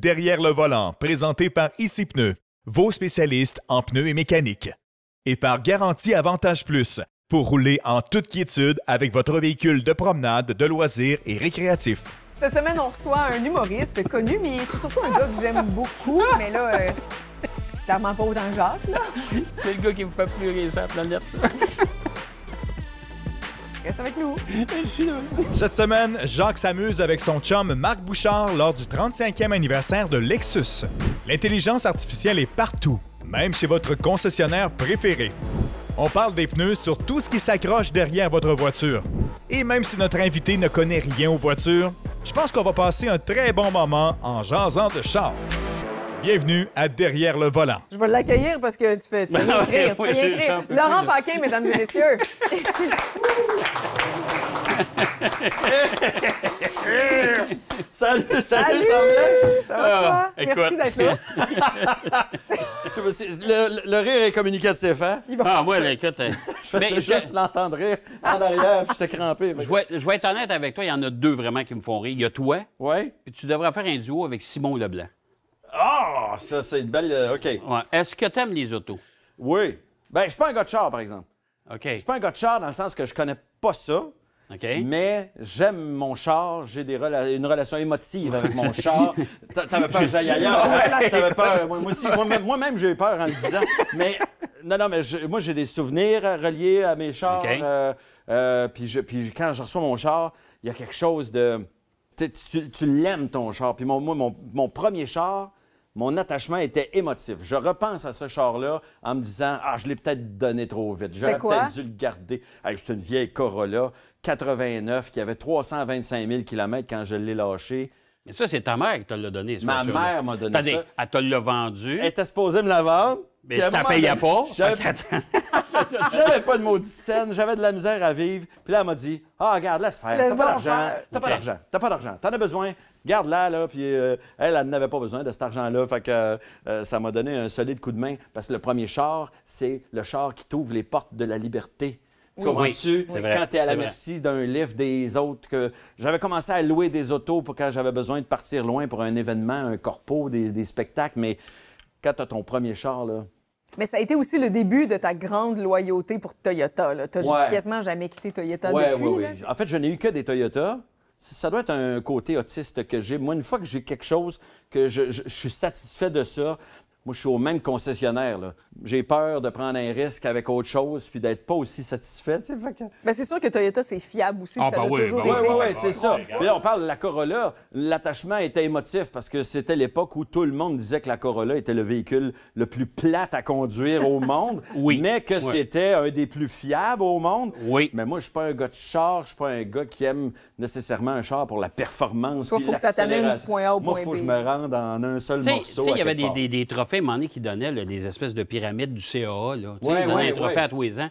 Derrière le volant, présenté par Ici Pneus, vos spécialistes en pneus et mécanique. Et par Garantie Avantage Plus, pour rouler en toute quiétude avec votre véhicule de promenade, de loisirs et récréatif. Cette semaine, on reçoit un humoriste connu, mais c'est surtout un gars que j'aime beaucoup. Mais là, clairement pas autant que Jacques, là. C'est le gars qui me fait pleurer sur la planète, ça. Reste avec nous. Je suis là. Cette semaine, Jacques s'amuse avec son chum Marc Bouchard lors du 35e anniversaire de Lexus. L'intelligence artificielle est partout, même chez votre concessionnaire préféré. On parle des pneus sur tout ce qui s'accroche derrière votre voiture. Et même si notre invité ne connaît rien aux voitures, je pense qu'on va passer un très bon moment en jasant de char. Bienvenue à Derrière le volant. Je vais l'accueillir parce que tu fais rien écrire. Tu fais rien écrire. Laurent Paquin, mesdames et messieurs. Salut, ça va bien? Ça va, toi? écoute. Merci d'être là. Le rire est communicatif, hein? Ah, ouais, là, écoute. Je faisais juste l'entendre rire en arrière, puis j'étais crampé. Je vais être honnête avec toi, il y en a deux vraiment qui me font rire. Il y a toi, Ouais? puis tu devrais faire un duo avec Simon Leblanc. Ah, ça, c'est une belle... OK. Ouais. Est-ce que tu aimes les autos? Oui. Ben, je suis pas un gars de char, par exemple. OK. Je suis pas un gars de char dans le sens que je connais pas ça, OK. mais j'aime mon char. J'ai une relation émotive avec mon char. T'avais peur que j'aille ailleurs? T'avais peur? Moi aussi. Moi-même, j'ai eu peur en le disant. Mais non, mais moi, j'ai des souvenirs reliés à mes chars. OK. Puis quand je reçois mon char, il y a quelque chose de... Tu l'aimes, ton char. Puis mon premier char, mon attachement était émotif. Je repense à ce char-là en me disant « Ah, je l'ai peut-être donné trop vite. J'aurais peut-être dû le garder. » C'est une vieille Corolla, 89, qui avait 325 000 km quand je l'ai lâché. Mais ça, c'est ta mère qui te l'a donné. Ma mère m'a donné ça. Elle te l'a vendu. Elle était supposée me la vendre. Mais tu t'en payais pas. J'avais pas de maudite scène, j'avais de la misère à vivre. Puis là, elle m'a dit « Ah, regarde, laisse faire. T'as pas d'argent. T'as pas d'argent. T'as pas d'argent. T'en as besoin. Garde-la, là. » Puis elle n'avait pas besoin de cet argent-là. Fait que ça m'a donné un solide coup de main. Parce que le premier char, c'est le char qui t'ouvre les portes de la liberté. Tu comprends-tu? Quand tu es à la merci d'un livre des autres. J'avais commencé à louer des autos pour quand j'avais besoin de partir loin pour un événement, un corpo, des spectacles. Mais quand tu as ton premier char, là... Mais ça a été aussi le début de ta grande loyauté pour Toyota. Tu n'as quasiment jamais quitté Toyota depuis. Oui. En fait, je n'ai eu que des Toyota. Ça doit être un côté autiste que j'ai. Moi, une fois que j'ai quelque chose, que je suis satisfait de ça, moi, je suis au même concessionnaire. J'ai peur de prendre un risque avec autre chose puis d'être pas aussi satisfait. Fait que... Ben, c'est sûr que Toyota, c'est fiable aussi. Ça l'a toujours été. Oui, c'est ça. Puis là, on parle de la Corolla. L'attachement était émotif parce que c'était l'époque où tout le monde disait que la Corolla était le véhicule le plus plate à conduire au monde, mais que c'était un des plus fiables au monde. Oui. Mais moi, je suis pas un gars de char. Je suis pas un gars qui aime nécessairement un char pour la performance. Il faut que ça t'amène du point A au point B. Moi, il faut que je me rende en un seul morceau. Il y avait des trophées, à un moment donné, qui donnaient là, des espèces de pyramides du CAA. Un trophée à tous les ans.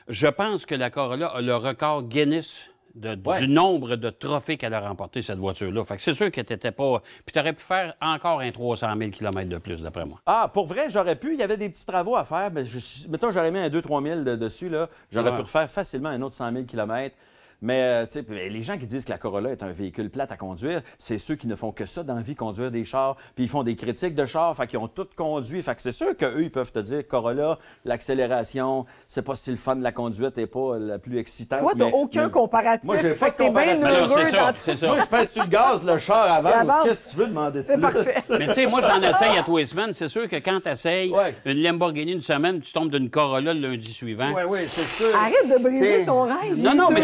Je pense que la Corolla a le record Guinness du nombre de trophées qu'elle a remporté, cette voiture-là. Fait que c'est sûr que tu n'étais pas... Puis tu aurais pu faire encore un 300 000 km de plus, d'après moi. Ah, pour vrai, j'aurais pu. Il y avait des petits travaux à faire. Mais mettons, j'aurais mis un 2-3 000 dessus. J'aurais pu refaire facilement un autre 100 000 km. Mais les gens qui disent que la Corolla est un véhicule plate à conduire, c'est ceux qui ne font que ça dans la vie, conduire des chars. Puis ils font des critiques de chars, fait qu'ils ont tout conduit. Fait que c'est sûr qu'eux, ils peuvent te dire, Corolla, l'accélération, c'est pas si le fun de la conduite n'est pas la plus excitante. Toi, t'as aucun comparatif. Moi, j'ai pas de comparatif. C'est ça. Moi, je pèse sur le gaz, le char avant. Qu'est-ce que tu veux demander de plus? C'est parfait. Mais tu sais, moi, j'en essaye à tous les semaines. C'est sûr que quand tu essayes une Lamborghini une semaine, tu tombes d'une Corolla le lundi suivant. Oui, c'est sûr. Arrête de briser son rêve. Non, mais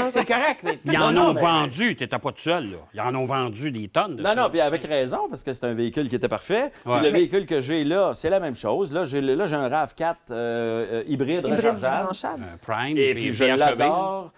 c'est correct. Ils en ont vendu. Tu n'étais pas tout seul, là. Ils en ont vendu des tonnes. Non, puis avec raison, parce que c'est un véhicule qui était parfait. Puis le véhicule que j'ai là, c'est la même chose. Là, j'ai un RAV4 hybride rechargeable. Prime. Et puis je l'adore.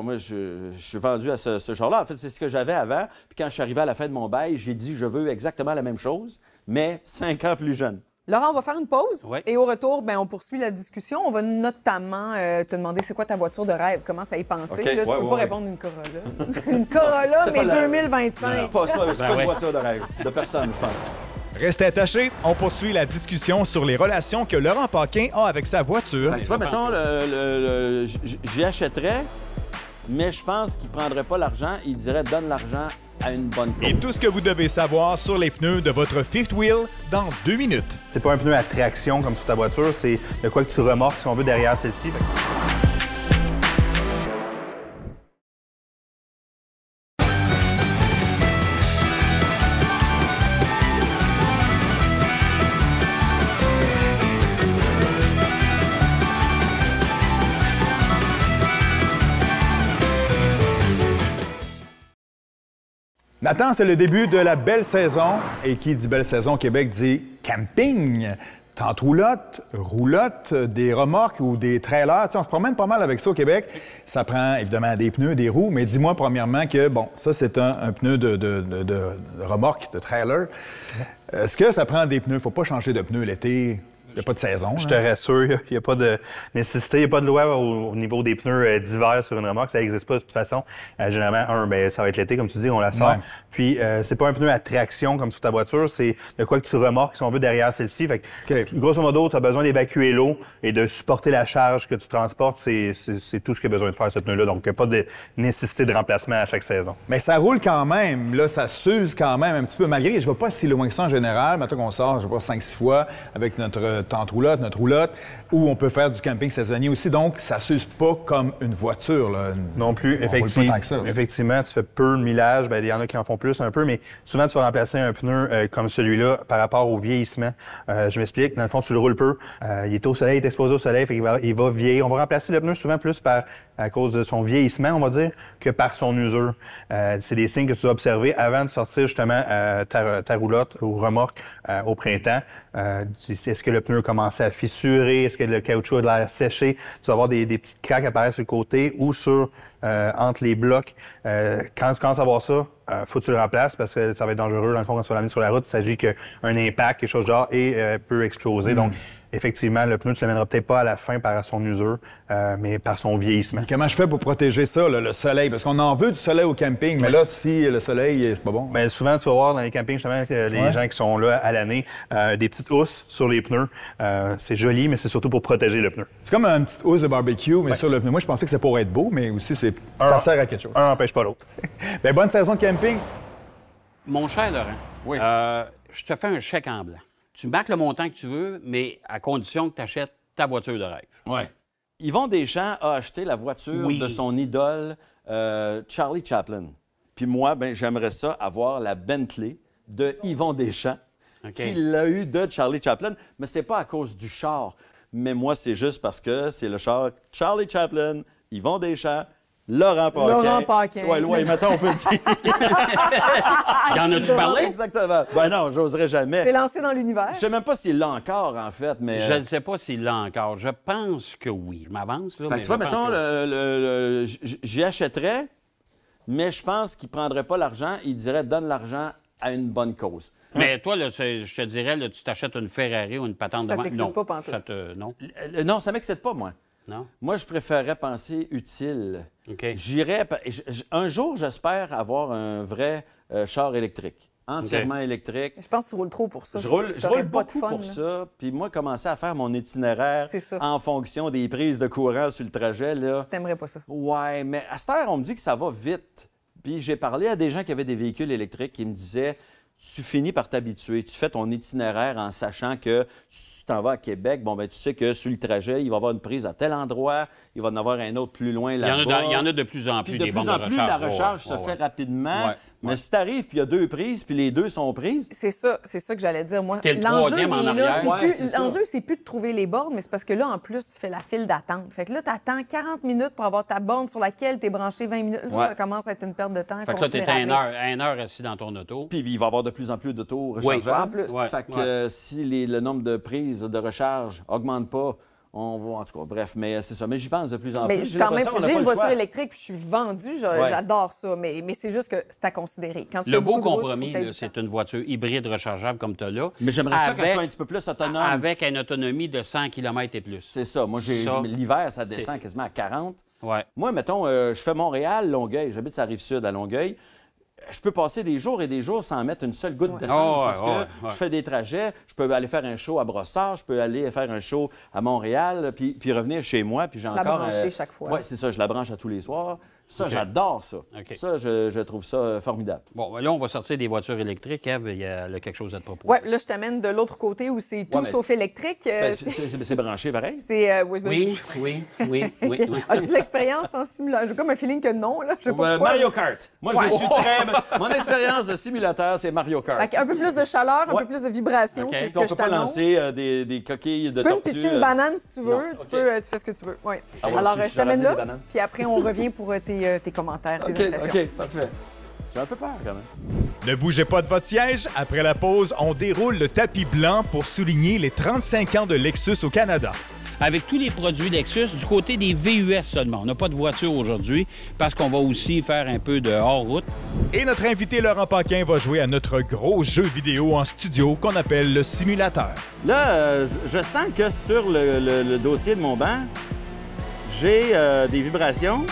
Moi, je suis vendu à ce genre-là. En fait, c'est ce que j'avais avant. Puis quand je suis arrivé à la fin de mon bail, j'ai dit, je veux exactement la même chose, mais 5 ans plus jeune. Laurent, on va faire une pause et au retour, on poursuit la discussion. On va notamment te demander c'est quoi ta voiture de rêve, comment ça y penser. Okay. Là, tu peux pas répondre une Corolla. Une Corolla, mais 2025. C'est pas une voiture de rêve de personne, je pense. Restez attachés, on poursuit la discussion sur les relations que Laurent Paquin a avec sa voiture. Tu vois, mettons, j'y achèterais, mais je pense qu'il ne prendrait pas l'argent. Il dirait « donne l'argent à une bonne cause. Et tout ce que vous devez savoir sur les pneus de votre fifth wheel dans 2 minutes. C'est pas un pneu à traction comme sur ta voiture, c'est de quoi que tu remorques, si on veut, derrière celle-ci. Nathan, c'est le début de la belle saison. Et qui dit belle saison au Québec dit camping. Tente roulotte, des remorques ou des trailers. Tu sais, on se promène pas mal avec ça au Québec. Ça prend évidemment des pneus, des roues, mais dis-moi premièrement que, bon, ça c'est un pneu de remorque, de trailer. Est-ce que ça prend des pneus? Faut pas changer de pneus l'été. Il n'y a pas de saison. Je te rassure, il n'y a pas de nécessité, il n'y a pas de loi au niveau des pneus d'hiver sur une remorque. Ça n'existe pas de toute façon. Généralement, ça va être l'été, comme tu dis, on la sort. Ouais. Puis, c'est pas un pneu à traction comme sur ta voiture, c'est de quoi que tu remorques, si on veut, derrière celle-ci. Fait que, grosso modo, tu as besoin d'évacuer l'eau et de supporter la charge que tu transportes. C'est tout ce qu'il a besoin de faire, ce pneu-là. Donc, il n'y a pas de nécessité de remplacement à chaque saison. Mais ça roule quand même. Là, ça s'use quand même un petit peu. Malgré, je ne vais pas si loin que ça en général. Maintenant qu'on sort, je ne sais pas, 5-6 fois avec notre tente roulotte, notre roulotte, où on peut faire du camping saisonnier aussi. Donc, ça ne s'use pas comme une voiture. Là. Non plus, effectivement, tu fais peu de millage. Bien, il y en a qui en font plus un peu, mais souvent, tu vas remplacer un pneu comme celui-là par rapport au vieillissement. Je m'explique. Dans le fond, tu le roules peu. Il est au soleil, il est exposé au soleil, fait il va vieillir. On va remplacer le pneu souvent plus à cause de son vieillissement, on va dire, que par son usure. C'est des signes que tu dois observer avant de sortir justement ta roulotte ou remorque au printemps. Est-ce que le pneu a commencé à fissurer? Est-ce que le caoutchouc a de l'air séché? Tu vas avoir des petites craques apparaître sur le côté ou entre les blocs. Quand tu commences à voir ça, faut que tu le remplaces parce que ça va être dangereux. Dans le fond, quand tu vas l'amener sur la route, il s'agit qu'un impact, quelque chose de genre, et peut exploser. Donc, effectivement, le pneu, tu ne l'amèneras peut-être pas à la fin par son usure, mais par son vieillissement. Comment je fais pour protéger ça, là, le soleil? Parce qu'on en veut du soleil au camping, mais là, si le soleil, c'est pas bon. Bien, souvent, tu vas voir dans les campings, justement, que les gens qui sont là à l'année, des petites housses sur les pneus. C'est joli, mais c'est surtout pour protéger le pneu. C'est comme une petite housse de barbecue, mais sur le pneu. Moi, je pensais que c'est pour être beau, mais aussi, ça sert à quelque chose. Un n'empêche pas l'autre. Bien, bonne saison de camping. Mon cher Laurent, je te fais un chèque en blanc. Tu marques le montant que tu veux, mais à condition que tu achètes ta voiture de rêve. Oui. Yvon Deschamps a acheté la voiture de son idole, Charlie Chaplin. Puis moi, ben, j'aimerais ça avoir la Bentley de Yvon Deschamps, qui l'a eu de Charlie Chaplin. Mais c'est pas à cause du char. Mais moi, c'est juste parce que c'est le char Charlie Chaplin, Yvon Deschamps, Laurent Paquin. Ouais, maintenant, on peut le dire. Y en as-tu parlé? Exactement. Ben non, j'oserais jamais. C'est lancé dans l'univers. Je sais même pas s'il l'a encore, en fait, mais... Je ne sais pas s'il l'a encore. Je pense que oui. Je m'avance, là. Fait que tu vois, mettons, j'y achèterais, mais je pense qu'il prendrait pas l'argent. Il dirait, donne l'argent à une bonne cause. Mais toi, là, je te dirais, là, tu t'achètes une Ferrari ou une patente de Ça t'excite pas, pantoute? Non. Non, ça m'excite pas, moi. Non? Moi, je préférerais penser utile. OK. J'irais... Un jour, j'espère avoir un vrai char électrique. Entièrement électrique. Je pense que tu roules trop pour ça. Je roule beaucoup pour ça. Puis moi, commencer à faire mon itinéraire en fonction des prises de courant sur le trajet, là... T'aimerais pas ça? Ouais, mais à cette heure, on me dit que ça va vite. Puis j'ai parlé à des gens qui avaient des véhicules électriques qui me disaient... Tu finis par t'habituer. Tu fais ton itinéraire en sachant que si tu t'en vas à Québec, bon, ben tu sais que sur le trajet, il va y avoir une prise à tel endroit, il va y en avoir un autre plus loin là-bas. Il y en a de plus en plus. Puis de plus en plus, la recharge se fait rapidement. Ouais. Mais si t'arrives puis il y a 2 prises, puis les 2 sont prises... C'est ça que j'allais dire, moi. T'es le troisième en arrière. L'enjeu, c'est plus de trouver les bornes, mais c'est parce que là, en plus, tu fais la file d'attente. Fait que là, t'attends 40 minutes pour avoir ta borne sur laquelle t'es branché 20 minutes. Là, ça commence à être une perte de temps. Fait que là, t'es à une heure assis dans ton auto. Puis il va y avoir de plus en plus d'autos rechargeables. En plus. Fait que si le nombre de prises de recharge augmente pas, on va, en tout cas, bref, mais c'est ça. Mais j'y pense de plus en plus. J'ai une voiture électrique, puis je suis vendue, j'adore ça. Mais c'est juste que c'est à considérer. Quand tu le beau compromis, c'est une voiture hybride rechargeable comme tu as là. Mais j'aimerais ça qu'elle soit un petit peu plus autonome. Avec une autonomie de 100 km et plus. C'est ça. Moi, l'hiver, ça descend quasiment à 40. Ouais. Moi, mettons, je fais Montréal-Longueuil. J'habite sur la Rive-Sud à Longueuil. Je peux passer des jours et des jours sans mettre une seule goutte d'essence parce que je fais des trajets. Je peux aller faire un show à Brossard, je peux aller faire un show à Montréal, puis revenir chez moi. Puis j'ai encore... La brancher chaque fois. Oui, c'est ça. Je la branche à tous les soirs. Ça, j'adore ça. Ça, je trouve ça formidable. Bon, là, on va sortir des voitures électriques. Eve, il y a quelque chose à te proposer. Oui, là, je t'amène de l'autre côté où c'est tout sauf électrique. C'est branché pareil? Oui. As-tu de l'expérience en simulateur? J'ai comme un feeling que non. Là. Je sais pas Mario Kart. Moi, je suis très... Mon expérience de simulateur, c'est Mario Kart. Un peu plus de chaleur, un peu plus de vibration, c'est ce que je t'annonce. On peut pas lancer des coquilles de tortue. Tu peux me pitcher une banane si tu veux. Tu fais ce que tu veux. Ouais. Alors, je t'amène là, puis après, on revient pour tes commentaires, tes impressions. OK, parfait. J'ai un peu peur, quand même. Ne bougez pas de votre siège. Après la pause, on déroule le tapis blanc pour souligner les 35 ans de Lexus au Canada. Avec tous les produits Lexus, du côté des VUS seulement. On n'a pas de voiture aujourd'hui parce qu'on va aussi faire un peu de hors-route. Et notre invité Laurent Paquin va jouer à notre gros jeu vidéo en studio qu'on appelle le simulateur. Là, je sens que sur le dossier de mon banc, j'ai des vibrations.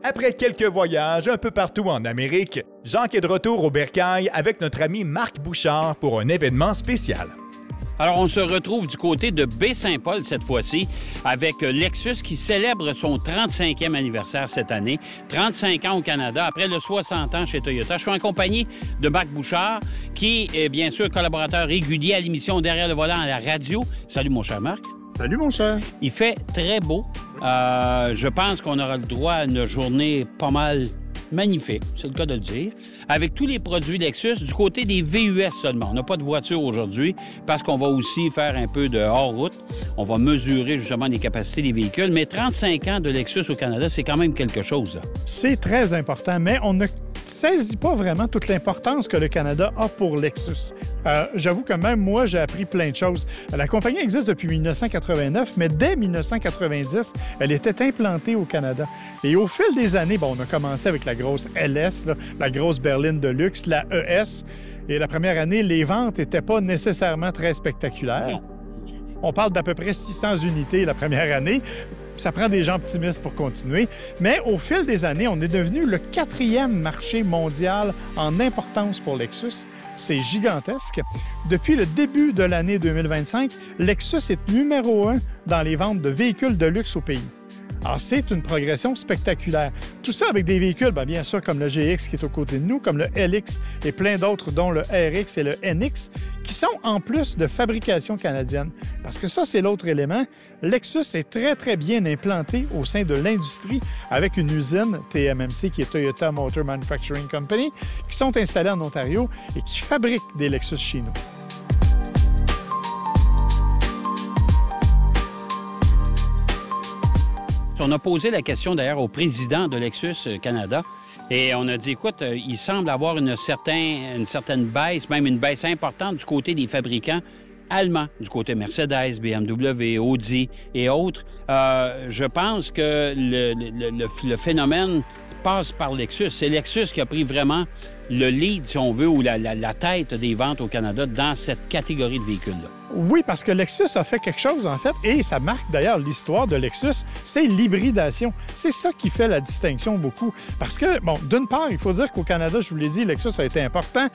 Après quelques voyages un peu partout en Amérique, Jacques est de retour au Bercail avec notre ami Marc Bouchard pour un événement spécial. Alors, on se retrouve du côté de Baie-Saint-Paul cette fois-ci avec Lexus qui célèbre son 35e anniversaire cette année. 35 ans au Canada, après le 60 ans chez Toyota. Je suis en compagnie de Marc Bouchard qui est bien sûr collaborateur régulier à l'émission Derrière le volant à la radio. Salut mon cher Marc. Salut mon cher. Il fait très beau. Je pense qu'on aura le droit à une journée pas mal magnifique, c'est le cas de le dire, avec tous les produits Lexus du côté des VUS seulement. On n'a pas de voiture aujourd'hui parce qu'on va aussi faire un peu de hors-route. On va mesurer justement les capacités des véhicules, mais 35 ans de Lexus au Canada, c'est quand même quelque chose. C'est très important, mais on ne saisit pas vraiment toute l'importance que le Canada a pour Lexus. J'avoue que même moi, j'ai appris plein de choses. La compagnie existe depuis 1989, mais dès 1990, elle était implantée au Canada. Et au fil des années, on a commencé avec la grosse LS, la grosse berline de luxe, la ES. Et la première année, les ventes n'étaient pas nécessairement très spectaculaires. On parle d'à peu près 600 unités la première année. Ça prend des gens optimistes pour continuer. Mais au fil des années, on est devenu le 4e marché mondial en importance pour Lexus. C'est gigantesque. Depuis le début de l'année 2025, Lexus est numéro 1 dans les ventes de véhicules de luxe au pays. Alors, c'est une progression spectaculaire. Tout ça avec des véhicules, bien sûr, comme le GX qui est aux côtés de nous, comme le LX et plein d'autres, dont le RX et le NX, qui sont en plus de fabrication canadienne. Parce que ça, c'est l'autre élément. Lexus est très, très bien implanté au sein de l'industrie avec une usine TMMC, qui est Toyota Motor Manufacturing Company, qui sont installés en Ontario et qui fabriquent des Lexus chez nous. On a posé la question d'ailleurs au président de Lexus Canada et on a dit, écoute, il semble avoir une certaine baisse, même une baisse importante du côté des fabricants allemands, du côté Mercedes, BMW, Audi et autres. Je pense que le phénomène passe par Lexus. C'est Lexus qui a pris vraiment le lead, si on veut, ou la tête des ventes au Canada dans cette catégorie de véhicules-là. Oui, parce que Lexus a fait quelque chose, en fait, et ça marque d'ailleurs l'histoire de Lexus, c'est l'hybridation. C'est ça qui fait la distinction beaucoup. Parce que, d'une part, il faut dire qu'au Canada, je vous l'ai dit, Lexus a été important.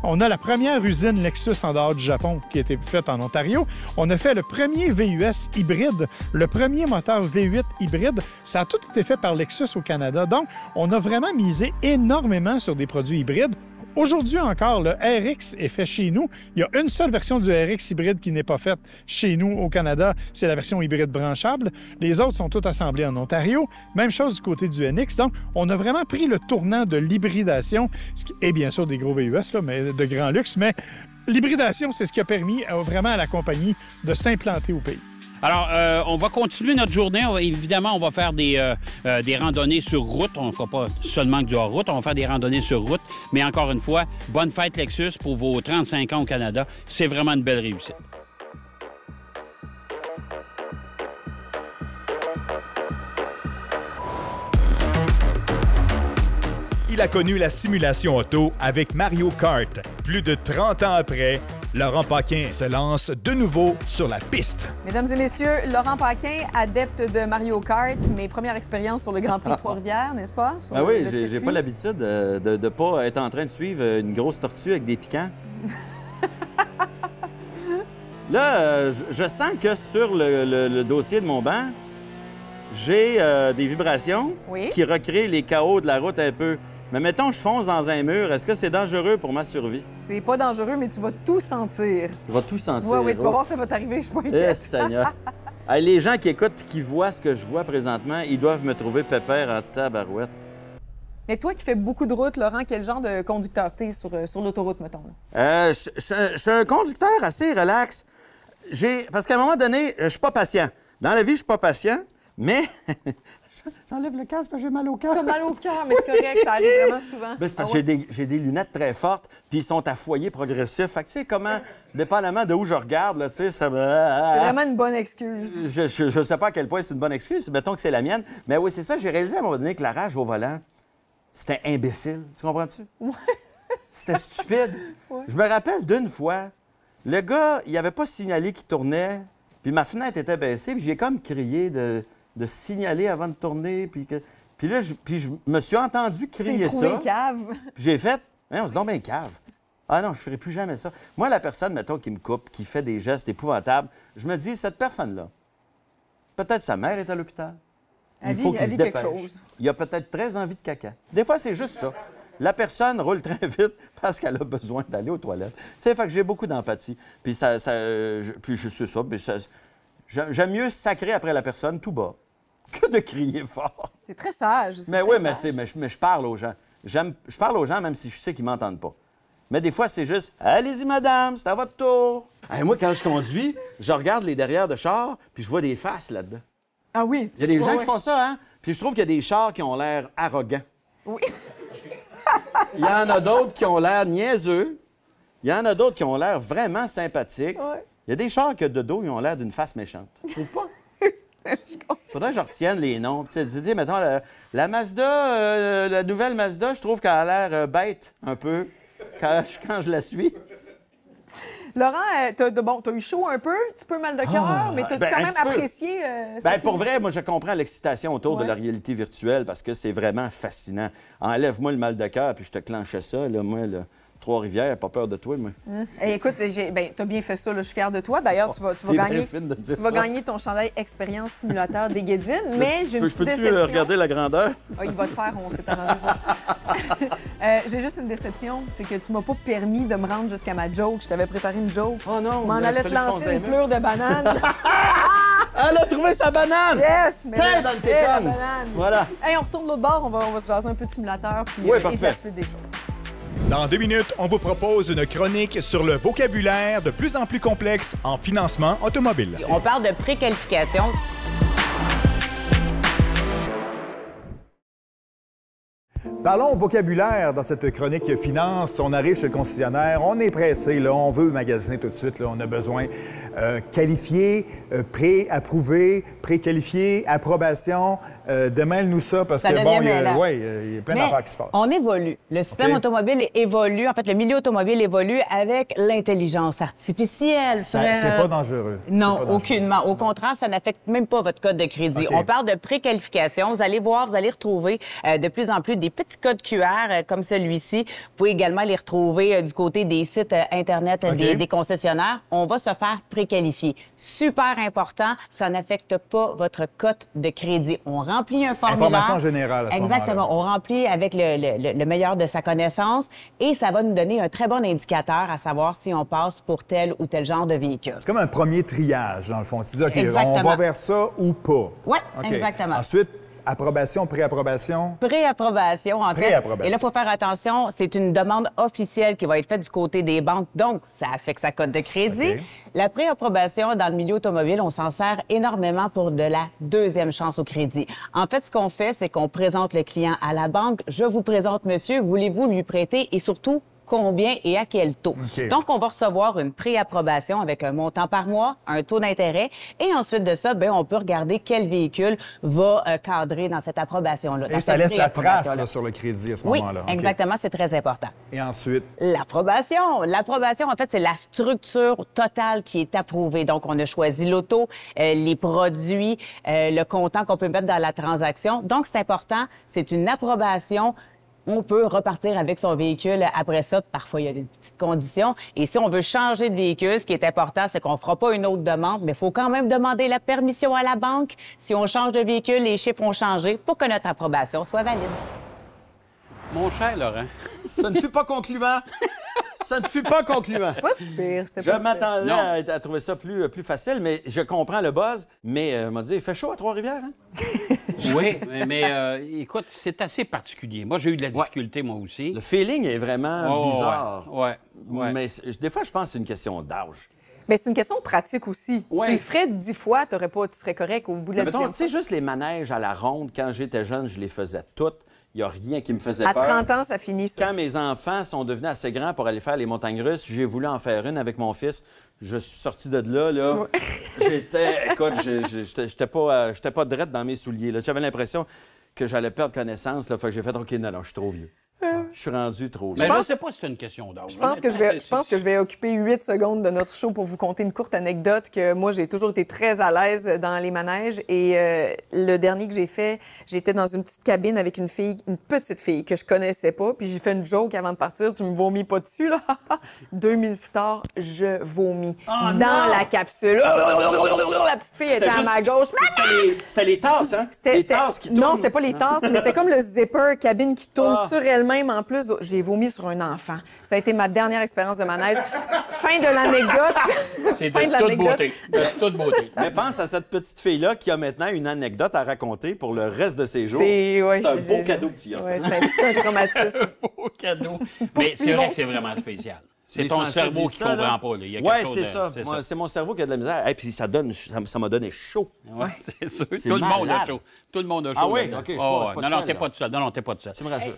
On a la première usine Lexus en dehors du Japon qui a été faite en Ontario. On a fait le premier VUS hybride, le premier moteur V8 hybride. Ça a tout été fait par Lexus au Canada. Donc, on a vraiment misé énormément sur des produits hybrides. Aujourd'hui encore, le RX est fait chez nous. Il y a une seule version du RX hybride qui n'est pas faite chez nous au Canada, c'est la version hybride branchable. Les autres sont toutes assemblées en Ontario. Même chose du côté du NX. Donc, on a vraiment pris le tournant de l'hybridation, et bien sûr des gros VUS, là, mais de grand luxe. Mais l'hybridation, c'est ce qui a permis vraiment à la compagnie de s'implanter au pays. Alors, on va continuer notre journée. Évidemment, on va faire des randonnées sur route. On ne fera pas seulement que du hors-route, on va faire des randonnées sur route. Mais encore une fois, bonne fête Lexus pour vos 35 ans au Canada. C'est vraiment une belle réussite. Il a connu la simulation auto avec Mario Kart. Plus de 30 ans après, Laurent Paquin se lance de nouveau sur la piste. Mesdames et messieurs, Laurent Paquin, adepte de Mario Kart, mes premières expériences sur le Grand Prix de Trois-Rivières, n'est-ce pas? Ah oui, j'ai pas l'habitude de ne pas être en train de suivre une grosse tortue avec des piquants. Là, je sens que sur le dossier de mon banc, j'ai des vibrations qui recréent les chaos de la route un peu. Mais mettons, je fonce dans un mur. Est-ce que c'est dangereux pour ma survie? C'est pas dangereux, mais tu vas tout sentir. Tu vas tout sentir. Oui, tu vas voir, ça va t'arriver, je suis pas inquiète. Eh, Seigneur. Hey, les gens qui écoutent et qui voient ce que je vois présentement, ils doivent me trouver pépère en tabarouette. Mais toi qui fais beaucoup de routes, Laurent, quel genre de conducteur t'es sur l'autoroute, mettons? Je suis un conducteur assez relax. Parce qu'à un moment donné, je suis pas patient. Dans la vie, je suis pas patient, mais... J'enlève le casque parce que j'ai mal au cœur. T'as mal au cœur, mais c'est correct, ça arrive vraiment souvent. Ben, c'est parce que j'ai des lunettes très fortes, puis ils sont à foyer progressif. Fait que, tu sais, comment, dépendamment de où je regarde, là, tu sais, ça me... C'est vraiment une bonne excuse. Je sais pas à quel point c'est une bonne excuse, mettons que c'est la mienne. Mais oui, c'est ça, j'ai réalisé à un moment donné que la rage au volant, c'était imbécile. Tu comprends-tu? Ouais. C'était stupide. Ouais. Je me rappelle d'une fois, le gars, il avait pas signalé qu'il tournait, puis ma fenêtre était baissée, puis j'ai comme crié de signaler avant de tourner, puis là, je me suis entendu crier ça. Cave. Puis j'ai fait, on se donne bien cave. Ah non, je ferai plus jamais ça. Moi, la personne, mettons, qui me coupe, qui fait des gestes épouvantables, je me dis, cette personne-là, peut-être sa mère est à l'hôpital. Il faut qu'il se dépêche. Quelque chose. Il a peut-être très envie de caca. Des fois, c'est juste ça. La personne roule très vite parce qu'elle a besoin d'aller aux toilettes. Tu sais, fait que j'ai beaucoup d'empathie. Puis puis je sais ça, mais j'aime mieux sacrer après la personne tout bas que de crier fort. C'est très sage. Mais oui, mais tu sais, mais je parle aux gens. Je parle aux gens même si je sais qu'ils ne m'entendent pas. Mais des fois, c'est juste « Allez-y, madame, c'est à votre tour. » Moi, quand je conduis, je regarde les derrières de char, puis je vois des faces là-dedans. Ah oui? Il y a des gens qui font ça, hein? Puis je trouve qu'il y a des chars qui ont l'air arrogants. Oui. Il y en a d'autres qui ont l'air niaiseux. Il y en a d'autres qui ont l'air vraiment sympathiques. Oui. Il y a des chars que de dos, ils ont l'air d'une face méchante. Tu trouves pas? Il faudrait que je retienne les noms. Tu sais, mettons, la Mazda, la nouvelle Mazda, je trouve qu'elle a l'air bête un peu quand je la suis. Laurent, t'as eu chaud un peu, un petit peu mal de cœur, mais t'as-tu quand même apprécié pour vrai, moi, je comprends l'excitation autour de la réalité virtuelle parce que c'est vraiment fascinant. Enlève-moi le mal de cœur, puis je te clenchais ça, là, moi, là. Trois-Rivières, pas peur de toi, moi. Écoute, t'as bien fait ça, là, je suis fière de toi. D'ailleurs, tu vas gagner ton chandail Expérience Simulateur des Guédines, mais j'ai une petite déception. Peux-tu regarder la grandeur? Ah, il va te faire, on s'est arrangé. J'ai juste une déception, c'est que tu m'as pas permis de me rendre jusqu'à ma joke. Je t'avais préparé une joke. Oh non! On allait te lancer une pleure de banane. Elle a trouvé sa banane! Yes! Mais t'es dans le técon! Voilà. Hey, on retourne de l'autre bord, on va se jaser un peu de simulateur, puis parfait. des choses. Dans 2 minutes, on vous propose une chronique sur le vocabulaire de plus en plus complexe en financement automobile. On parle de préqualification. Parlons vocabulaire dans cette chronique finance. On arrive chez le concessionnaire, on est pressé, là, on veut magasiner tout de suite. Là, on a besoin qualifié, pré-approuvé, pré-qualifié, approbation. Demêle-nous ça parce que, bon, il y a plein d'affaires qui se passent. On évolue. Le système automobile évolue. En fait, le milieu automobile évolue avec l'intelligence artificielle. C'est pas dangereux. Non, aucunement. Au contraire, ça n'affecte même pas votre code de crédit. On parle de préqualification. Vous allez voir, vous allez retrouver de plus en plus des petits codes QR comme celui-ci. Vous pouvez également les retrouver du côté des sites Internet des concessionnaires. On va se faire préqualifier. Super important, ça n'affecte pas votre cote de crédit. On remplit un formulaire. Information générale à ce moment-là. Exactement. On remplit avec le meilleur de sa connaissance et ça va nous donner un très bon indicateur à savoir si on passe pour tel ou tel genre de véhicule. C'est comme un premier triage, dans le fond. Tu dis, OK, on va vers ça ou pas. Oui, exactement. Ensuite, approbation, préapprobation? Préapprobation, en fait. Préapprobation. Et là, il faut faire attention, c'est une demande officielle qui va être faite du côté des banques, donc ça affecte sa cote de crédit. Okay. La préapprobation, dans le milieu automobile, on s'en sert énormément pour de la deuxième chance au crédit. En fait, ce qu'on fait, c'est qu'on présente le client à la banque. Je vous présente monsieur, voulez-vous lui prêter et surtout, combien et à quel taux. OK. Donc, on va recevoir une préapprobation avec un montant par mois, un taux d'intérêt, et ensuite de ça, bien, on peut regarder quel véhicule va cadrer dans cette approbation-là. Et ça laisse la trace là, sur le crédit à ce oui, moment-là. exactement, c'est très important. Et ensuite? L'approbation. L'approbation, en fait, c'est la structure totale qui est approuvée. Donc, on a choisi l'auto, les produits, le comptant qu'on peut mettre dans la transaction. Donc, c'est important, c'est une approbation. On peut repartir avec son véhicule après ça. Parfois, il y a des petites conditions. Et si on veut changer de véhicule, ce qui est important, c'est qu'on ne fera pas une autre demande, mais il faut quand même demander la permission à la banque. Si on change de véhicule, les chiffres ont changé pour que notre approbation soit valide. Mon cher Laurent. Ça ne fut pas concluant. Ça ne fut pas concluant. Pas si pire, c'était Je pas si pire. m'attendais à trouver ça plus facile, mais je comprends le buzz. Mais m'a dit, il fait chaud à Trois-Rivières, hein? Oui, mais écoute, c'est assez particulier. Moi, j'ai eu de la difficulté, moi aussi. Le feeling est vraiment bizarre. Ouais. Mais des fois, je pense que c'est une question d'âge. Mais c'est une question de pratique aussi. Ouais. Tu le ferais 10 fois, tu serais correct au bout de la Mettons, 10e tu sais, juste les manèges à la ronde, quand j'étais jeune, je les faisais toutes. Il n'y a rien qui me faisait À peur. 30 ans, ça finit, ça. Quand mes enfants sont devenus assez grands pour aller faire les montagnes russes, j'ai voulu en faire une avec mon fils. Je suis sorti de là. Écoute, j'étais pas drette dans mes souliers. J'avais l'impression que j'allais perdre connaissance. Fait que j'ai fait, OK, non, je suis trop vieux. Je suis rendu trop vieux. Mais je ne sais pas si c'est une question d'âge. Je pense que je vais occuper 8 secondes de notre show pour vous conter une courte anecdote que moi, j'ai toujours été très à l'aise dans les manèges. Et le dernier que j'ai fait, j'étais dans une petite cabine avec une petite fille que je connaissais pas. Puis j'ai fait une joke avant de partir. Tu me vomis pas dessus, là? 2 minutes plus tard, je vomis dans la capsule. La petite fille était à ma gauche. C'était les tasses, hein? Les tasses qui tournent. Non, c'était pas les tasses, mais c'était comme le zipper, cabine qui tourne sur elle-même. En plus, j'ai vomi sur un enfant. Ça a été ma dernière expérience de manège. Fin de l'anecdote. C'est de toute beauté. De toute beauté. Mais pense à cette petite fille-là qui a maintenant une anecdote à raconter pour le reste de ses jours. C'est un beau cadeau que tu y as fait. C'est un petit traumatisme. Beau cadeau. Mais c'est vrai que c'est vraiment spécial. C'est ton cerveau qui ne comprend pas. Oui, c'est ça. C'est mon cerveau qui a de la misère. Et puis ça m'a donné chaud. Oui, c'est sûr. Tout le monde a chaud. Tout le monde a chaud. Ah oui? OK, je suis pas tout seul. Non, t'es pas tout seul. Non, t'es pas tout seul. Tu me rassures.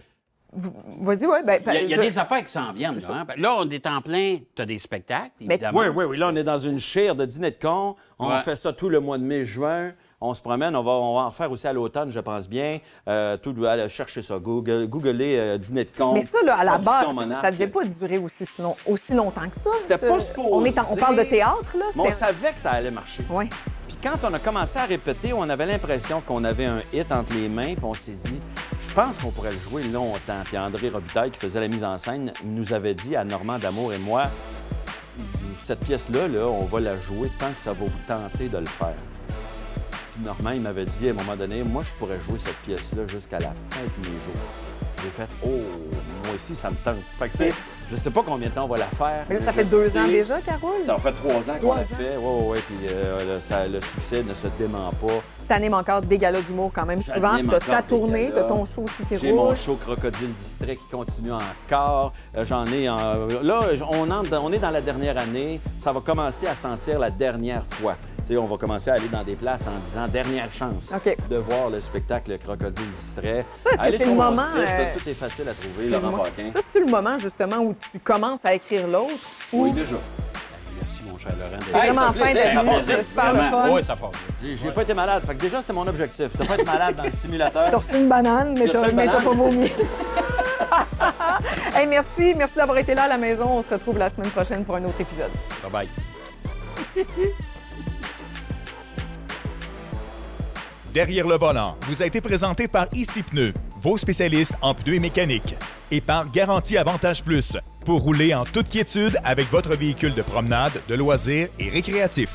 Vas-y, oui. Il y a des affaires qui s'en viennent. Là, hein? Là, on est en plein... Tu as des spectacles, évidemment. Oui. Là, on est dans une chire de dîner de con. On fait ça tout le mois de mai, juin. On se promène. On va en refaire aussi à l'automne, je pense bien. Aller chercher ça. Googler dîner de con. Mais ça, là, à la base, ça ne devait pas durer aussi longtemps que ça. C'était pas supposé. On parle de théâtre, là. Mais on savait que ça allait marcher. Oui. Puis quand on a commencé à répéter, on avait l'impression qu'on avait un hit entre les mains, puis on s'est dit, je pense qu'on pourrait le jouer longtemps. Puis André Robitaille, qui faisait la mise en scène, nous avait dit à Normand D'Amour et moi, il dit, cette pièce-là, on va la jouer tant que ça va vous tenter de le faire. Puis Normand, il m'avait dit à un moment donné, moi, je pourrais jouer cette pièce-là jusqu'à la fin de mes jours. J'ai fait, moi aussi, ça me tente. Fait que, tu sais, je sais pas combien de temps on va la faire. Mais là, ça fait 2 ans déjà, Carole? Ça en fait 3 ans qu'on l'a fait. Oui. Puis le succès ne se dément pas. T'animes encore des galas d'humour quand même souvent. T'as ta tournée, t'as ton show aussi qui roule. J'ai mon show Crocodile Distrait qui continue encore. J'en ai... Là, on est dans la dernière année. Ça va commencer à sentir la dernière fois. Tu sais, on va commencer à aller dans des places en disant dernière chance de voir le spectacle Crocodile Distrait. Ça, est-ce que c'est le moment... Tout est facile à trouver, Laurent Paquin. Ça, c'est-tu le moment, justement, où tu commences à écrire l'autre? Oui, déjà. Merci, mon cher Laurent. C'est vraiment fin d'être venu, c'était super le fun. Oui, ça passe. J'ai pas été malade. Fait que déjà, c'était mon objectif. De pas être malade dans le simulateur. T'as reçu une banane, mais t'as pas vomi. Hey, merci d'avoir été là à la maison. On se retrouve la semaine prochaine pour un autre épisode. Bye-bye. Derrière le volant vous a été présenté par Ici Pneus, vos spécialistes en pneus et mécanique, et par Garantie Avantage Plus, pour rouler en toute quiétude avec votre véhicule de promenade, de loisirs et récréatif.